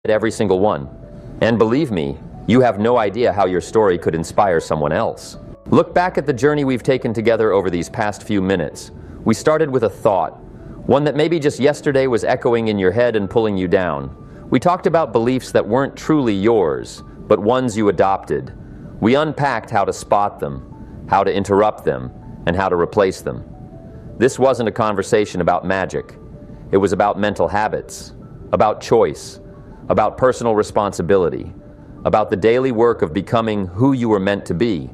Every single one. And believe me, you have no idea how your story could inspire someone else. Look back at the journey we've taken together over these past few minutes. We started with a thought, one that maybe just yesterday was echoing in your head and pulling you down. We talked about beliefs that weren't truly yours, but ones you adopted. We unpacked how to spot them, how to interrupt them, and how to replace them. This wasn't a conversation about magic. It was about mental habits, about choice, about personal responsibility, about the daily work of becoming who you were meant to be.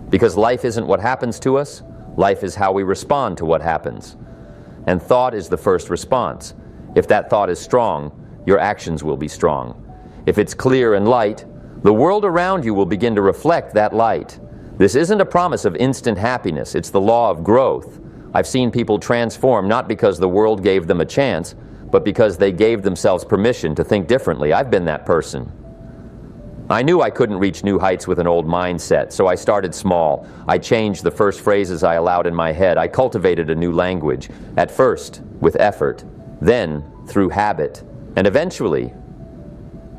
Because life isn't what happens to us, life is how we respond to what happens. And thought is the first response. If that thought is strong, your actions will be strong. If it's clear and light, the world around you will begin to reflect that light. This isn't a promise of instant happiness, it's the law of growth. I've seen people transform not because the world gave them a chance, but because they gave themselves permission to think differently. I've been that person. I knew I couldn't reach new heights with an old mindset, so I started small. I changed the first phrases I allowed in my head. I cultivated a new language, at first with effort, then through habit, and eventually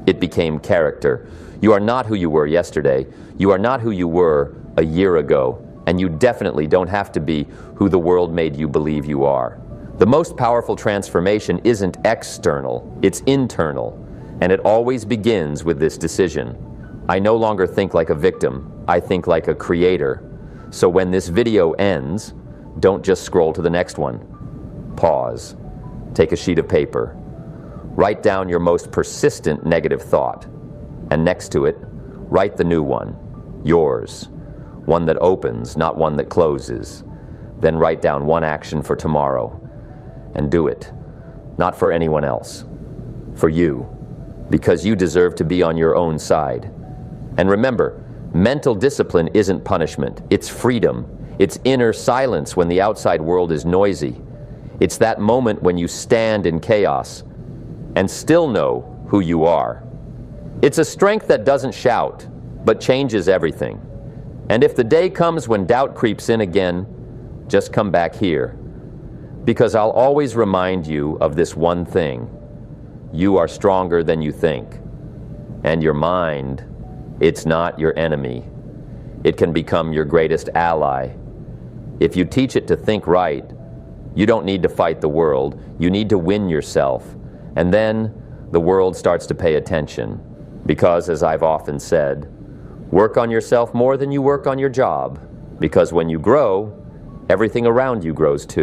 it became character. You are not who you were yesterday. You are not who you were a year ago, and you definitely don't have to be who the world made you believe you are. The most powerful transformation isn't external, it's internal, and it always begins with this decision. I no longer think like a victim, I think like a creator. So when this video ends, don't just scroll to the next one. Pause, take a sheet of paper, write down your most persistent negative thought, and next to it, write the new one, yours, one that opens, not one that closes. Then write down one action for tomorrow. And do it, not for anyone else, for you, because you deserve to be on your own side. And remember, mental discipline isn't punishment, it's freedom. It's inner silence when the outside world is noisy. It's that moment when you stand in chaos and still know who you are. It's a strength that doesn't shout, but changes everything. And if the day comes when doubt creeps in again, just come back here. Because I'll always remind you of this one thing. You are stronger than you think. And your mind, it's not your enemy. It can become your greatest ally. If you teach it to think right, you don't need to fight the world. You need to win yourself. And then the world starts to pay attention. Because, as I've often said, work on yourself more than you work on your job. Because when you grow, everything around you grows too.